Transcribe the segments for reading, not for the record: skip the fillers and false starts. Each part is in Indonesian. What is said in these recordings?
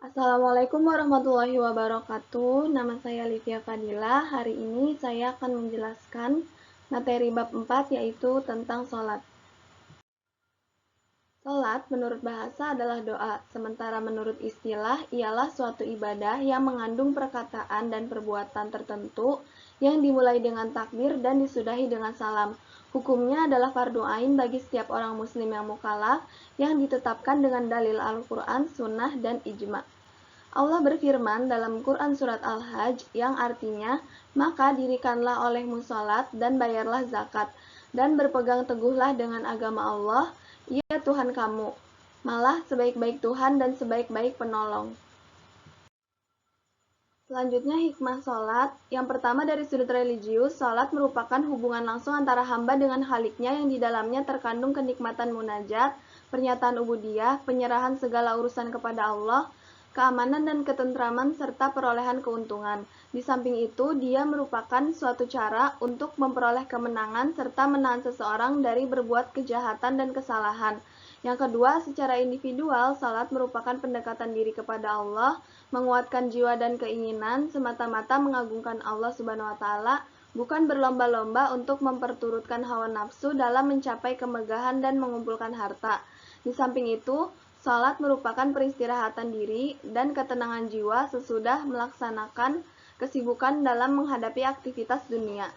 Assalamualaikum warahmatullahi wabarakatuh. Nama saya Livia Fadila. Hari ini saya akan menjelaskan materi bab 4 yaitu tentang sholat. Sholat menurut bahasa adalah doa, sementara menurut istilah ialah suatu ibadah yang mengandung perkataan dan perbuatan tertentu yang dimulai dengan takbir dan disudahi dengan salam. Hukumnya adalah fardu ain bagi setiap orang muslim yang mukallaf yang ditetapkan dengan dalil Al-Quran, Sunnah, dan Ijma'. Allah berfirman dalam Quran Surat Al-Hajj yang artinya, maka dirikanlah olehmu sholat dan bayarlah zakat, dan berpegang teguhlah dengan agama Allah, ia Tuhan kamu, malah sebaik-baik Tuhan dan sebaik-baik penolong. Selanjutnya hikmah sholat. Yang pertama dari sudut religius, sholat merupakan hubungan langsung antara hamba dengan Khaliknya yang di dalamnya terkandung kenikmatan munajat, pernyataan ubudiyah, penyerahan segala urusan kepada Allah, keamanan dan ketentraman, serta perolehan keuntungan. Di samping itu, dia merupakan suatu cara untuk memperoleh kemenangan serta menahan seseorang dari berbuat kejahatan dan kesalahan. Yang kedua, secara individual, salat merupakan pendekatan diri kepada Allah, menguatkan jiwa dan keinginan, semata-mata mengagungkan Allah Subhanahu wa Ta'ala, bukan berlomba-lomba untuk memperturutkan hawa nafsu dalam mencapai kemegahan dan mengumpulkan harta. Di samping itu, salat merupakan peristirahatan diri dan ketenangan jiwa sesudah melaksanakan kesibukan dalam menghadapi aktivitas dunia.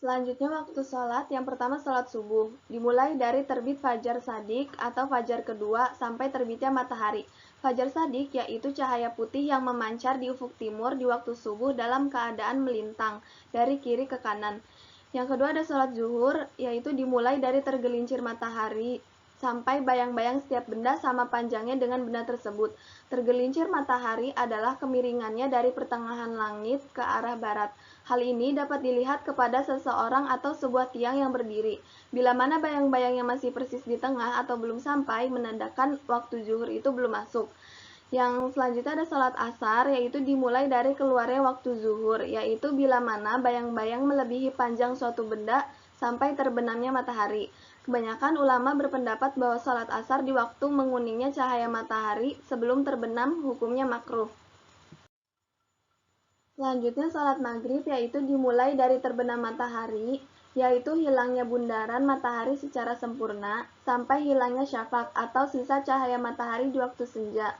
Selanjutnya waktu sholat, yang pertama sholat subuh, dimulai dari terbit fajar shadiq atau fajar kedua sampai terbitnya matahari. Fajar shadiq yaitu cahaya putih yang memancar di ufuk timur di waktu subuh dalam keadaan melintang dari kiri ke kanan. Yang kedua ada sholat zuhur, yaitu dimulai dari tergelincir matahari sampai bayang-bayang setiap benda sama panjangnya dengan benda tersebut. Tergelincir matahari adalah kemiringannya dari pertengahan langit ke arah barat. Hal ini dapat dilihat kepada seseorang atau sebuah tiang yang berdiri. Bila mana bayang-bayangnya masih persis di tengah atau belum sampai, menandakan waktu zuhur itu belum masuk. Yang selanjutnya ada sholat asar, yaitu dimulai dari keluarnya waktu zuhur, yaitu bila mana bayang-bayang melebihi panjang suatu benda sampai terbenamnya matahari. Kebanyakan ulama berpendapat bahwa sholat asar di waktu menguningnya cahaya matahari sebelum terbenam hukumnya makruh. Selanjutnya sholat maghrib yaitu dimulai dari terbenam matahari, yaitu hilangnya bundaran matahari secara sempurna, sampai hilangnya syafaq atau sisa cahaya matahari di waktu senja.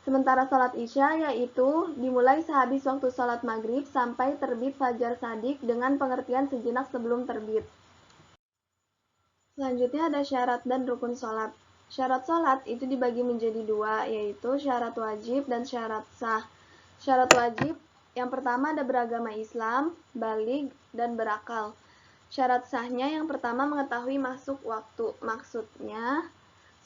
Sementara sholat isya yaitu dimulai sehabis waktu sholat maghrib sampai terbit fajar shadiq dengan pengertian sejenak sebelum terbit. Selanjutnya ada syarat dan rukun sholat. Syarat sholat itu dibagi menjadi dua, yaitu syarat wajib dan syarat sah. Syarat wajib yang pertama ada beragama Islam, baligh, dan berakal. Syarat sahnya yang pertama mengetahui masuk waktu. Maksudnya,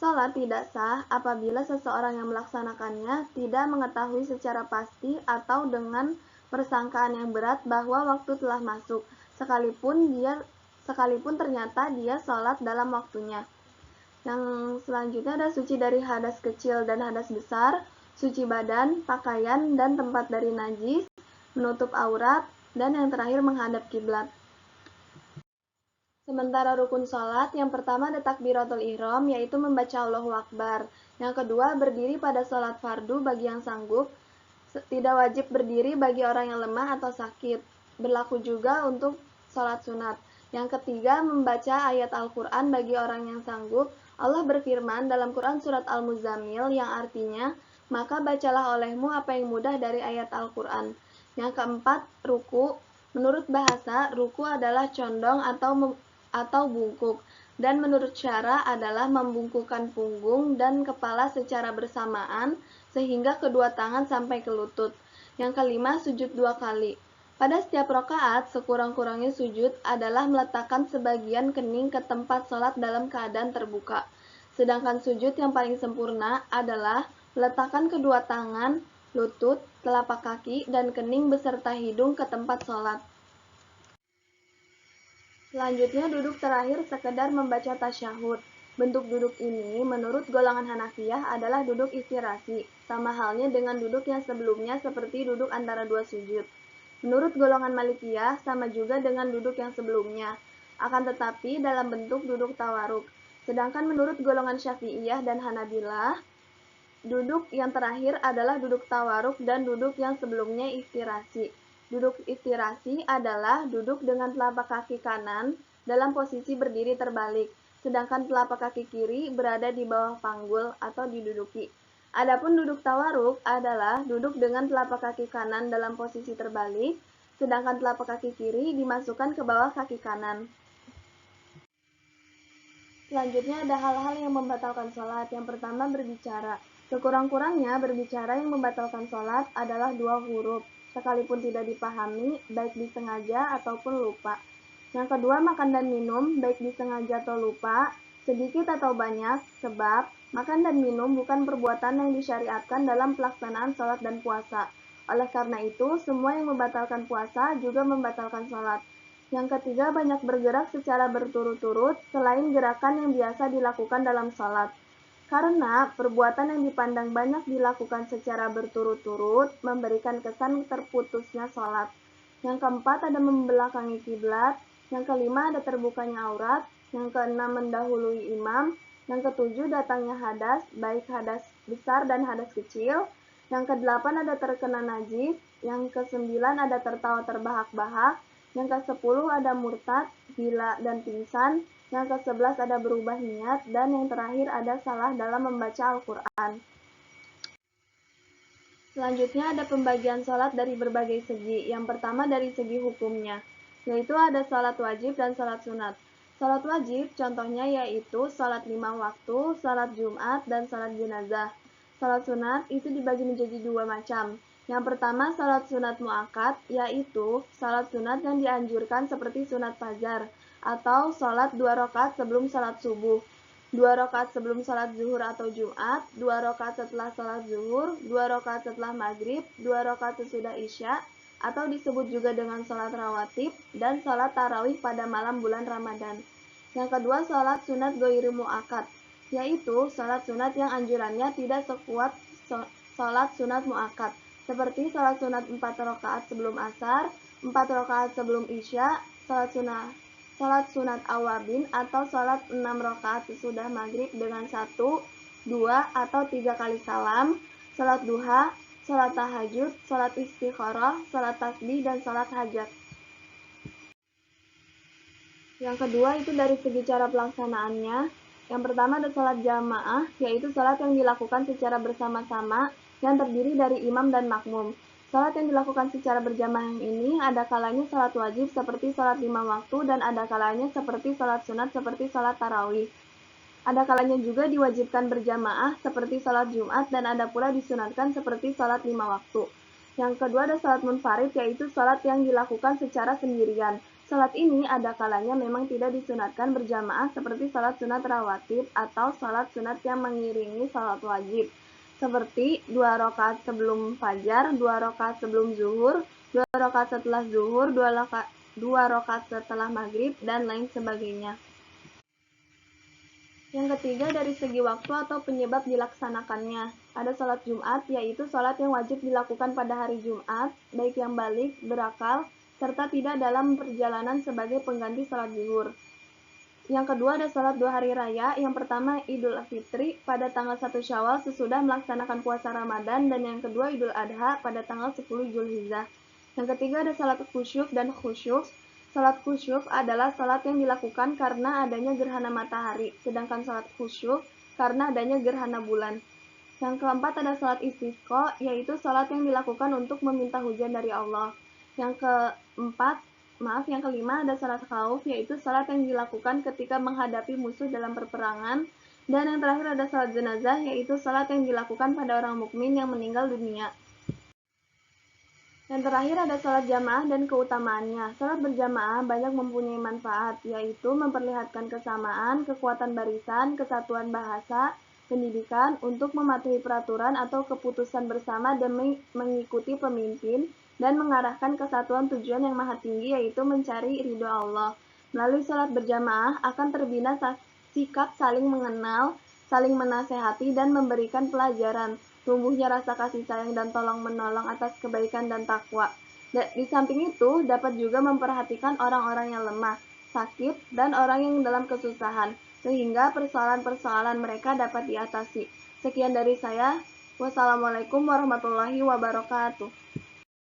sholat tidak sah apabila seseorang yang melaksanakannya tidak mengetahui secara pasti atau dengan persangkaan yang berat bahwa waktu telah masuk, sekalipun ternyata dia sholat dalam waktunya. Yang selanjutnya ada suci dari hadas kecil dan hadas besar, suci badan, pakaian, dan tempat dari najis, menutup aurat, dan yang terakhir menghadap kiblat. Sementara rukun sholat, yang pertama ada takbiratul ihram, yaitu membaca Allahu Akbar. Yang kedua, berdiri pada sholat fardu bagi yang sanggup, tidak wajib berdiri bagi orang yang lemah atau sakit. Berlaku juga untuk sholat sunat. Yang ketiga, membaca ayat Al-Quran bagi orang yang sanggup. Allah berfirman dalam Quran Surat Al-Muzammil yang artinya, maka bacalah olehmu apa yang mudah dari ayat Al-Quran. Yang keempat, ruku. Menurut bahasa, ruku adalah condong atau bungkuk, dan menurut syara adalah membungkukkan punggung dan kepala secara bersamaan sehingga kedua tangan sampai ke lutut. Yang kelima, sujud 2 kali. Pada setiap rakaat, sekurang-kurangnya sujud adalah meletakkan sebagian kening ke tempat sholat dalam keadaan terbuka. Sedangkan sujud yang paling sempurna adalah meletakkan kedua tangan, lutut, telapak kaki, dan kening beserta hidung ke tempat sholat. Selanjutnya duduk terakhir sekedar membaca tasyahud. Bentuk duduk ini menurut golongan Hanafiyah adalah duduk istirasi, sama halnya dengan duduk yang sebelumnya seperti duduk antara dua sujud. Menurut golongan Malikiyah sama juga dengan duduk yang sebelumnya, akan tetapi dalam bentuk duduk tawaruk. Sedangkan menurut golongan Syafi'iyah dan Hanabilah, Duduk yang terakhir adalah duduk tawaruk dan duduk yang sebelumnya iftirasi. Duduk iftirasi adalah duduk dengan telapak kaki kanan dalam posisi berdiri terbalik, sedangkan telapak kaki kiri berada di bawah panggul atau diduduki. Adapun duduk tawaruk adalah duduk dengan telapak kaki kanan dalam posisi terbalik, sedangkan telapak kaki kiri dimasukkan ke bawah kaki kanan. Selanjutnya ada hal-hal yang membatalkan sholat. Yang pertama berbicara. Sekurang-kurangnya berbicara yang membatalkan sholat adalah 2 huruf, sekalipun tidak dipahami, baik disengaja ataupun lupa. Yang kedua makan dan minum, baik disengaja atau lupa, sedikit atau banyak, sebab makan dan minum bukan perbuatan yang disyariatkan dalam pelaksanaan sholat dan puasa. Oleh karena itu, semua yang membatalkan puasa juga membatalkan sholat. Yang ketiga, banyak bergerak secara berturut-turut selain gerakan yang biasa dilakukan dalam sholat. Karena perbuatan yang dipandang banyak dilakukan secara berturut-turut memberikan kesan terputusnya sholat. Yang keempat, ada membelakangi kiblat. Yang kelima, ada terbukanya aurat. Yang keenam, mendahului imam. Yang ketujuh, datangnya hadas, baik hadas besar dan hadas kecil. Yang kedelapan, ada terkena najis. Yang kesembilan, ada tertawa terbahak-bahak. Yang ke-10 ada murtad, gila, dan pingsan. Yang ke-11 ada berubah niat. Dan yang terakhir ada salah dalam membaca Al-Quran. Selanjutnya ada pembagian sholat dari berbagai segi. Yang pertama dari segi hukumnya, yaitu ada sholat wajib dan sholat sunat. Sholat wajib contohnya yaitu sholat 5 waktu, sholat Jumat, dan sholat jenazah. Sholat sunat itu dibagi menjadi 2 macam. Yang pertama sholat sunat muakkad, yaitu sholat sunat yang dianjurkan seperti sunat fajar, atau sholat 2 rakaat sebelum sholat subuh, 2 rakaat sebelum sholat zuhur atau Jumat, 2 rakaat setelah sholat zuhur, 2 rakaat setelah maghrib, 2 rakaat sesudah isya, atau disebut juga dengan sholat rawatib, dan sholat tarawih pada malam bulan Ramadan. Yang kedua sholat sunat ghoiri muakkad, yaitu sholat sunat yang anjurannya tidak sekuat sholat sunat muakkad, seperti sholat sunat 4 rakaat sebelum asar, 4 rakaat sebelum isya, sholat sunat awabin, atau sholat 6 rakaat sesudah maghrib dengan 1, 2, atau 3 kali salam, sholat duha, sholat tahajud, sholat istikharah, sholat tasbih, dan sholat hajat. Yang kedua itu dari segi cara pelaksanaannya. Yang pertama ada sholat jamaah, yaitu sholat yang dilakukan secara bersama-sama yang terdiri dari imam dan makmum. Sholat yang dilakukan secara berjamaah ini ada kalanya sholat wajib seperti sholat 5 waktu dan ada kalanya seperti sholat sunat seperti sholat tarawih. Ada kalanya juga diwajibkan berjamaah seperti sholat Jumat dan ada pula disunatkan seperti sholat 5 waktu. Yang kedua ada sholat munfarid, yaitu sholat yang dilakukan secara sendirian. Sholat ini ada kalanya memang tidak disunatkan berjamaah seperti sholat sunat rawatib atau sholat sunat yang mengiringi sholat wajib, seperti 2 rakaat sebelum fajar, 2 rakaat sebelum zuhur, 2 rakaat setelah zuhur, 2 rakaat setelah maghrib, dan lain sebagainya. Yang ketiga dari segi waktu atau penyebab dilaksanakannya. Ada sholat Jumat, yaitu sholat yang wajib dilakukan pada hari Jumat, baik yang balik, berakal, serta tidak dalam perjalanan sebagai pengganti sholat zuhur. Yang kedua ada sholat 2 hari raya. Yang pertama Idul Fitri pada tanggal 1 Syawal sesudah melaksanakan puasa Ramadan, dan yang kedua Idul Adha pada tanggal 10 Zulhijjah. Yang ketiga ada sholat khusyuk dan khusyuk. Sholat khusyuk adalah sholat yang dilakukan karena adanya gerhana matahari, sedangkan sholat khusyuk karena adanya gerhana bulan. Yang keempat ada sholat istisqa, yaitu sholat yang dilakukan untuk meminta hujan dari Allah. Yang kelima ada sholat khauf, yaitu sholat yang dilakukan ketika menghadapi musuh dalam perperangan. Dan yang terakhir ada sholat jenazah, yaitu sholat yang dilakukan pada orang mukmin yang meninggal dunia. Yang terakhir ada sholat jamaah dan keutamaannya. Sholat berjamaah banyak mempunyai manfaat, yaitu memperlihatkan kesamaan, kekuatan barisan, kesatuan bahasa, pendidikan, untuk mematuhi peraturan atau keputusan bersama demi mengikuti pemimpin, dan mengarahkan kesatuan tujuan yang maha tinggi, yaitu mencari ridho Allah. Melalui sholat berjamaah akan terbina sikap saling mengenal, saling menasehati, dan memberikan pelajaran, tumbuhnya rasa kasih sayang dan tolong-menolong atas kebaikan dan takwa. Di samping itu, dapat juga memperhatikan orang-orang yang lemah, sakit, dan orang yang dalam kesusahan, sehingga persoalan-persoalan mereka dapat diatasi. Sekian dari saya. Wassalamualaikum warahmatullahi wabarakatuh.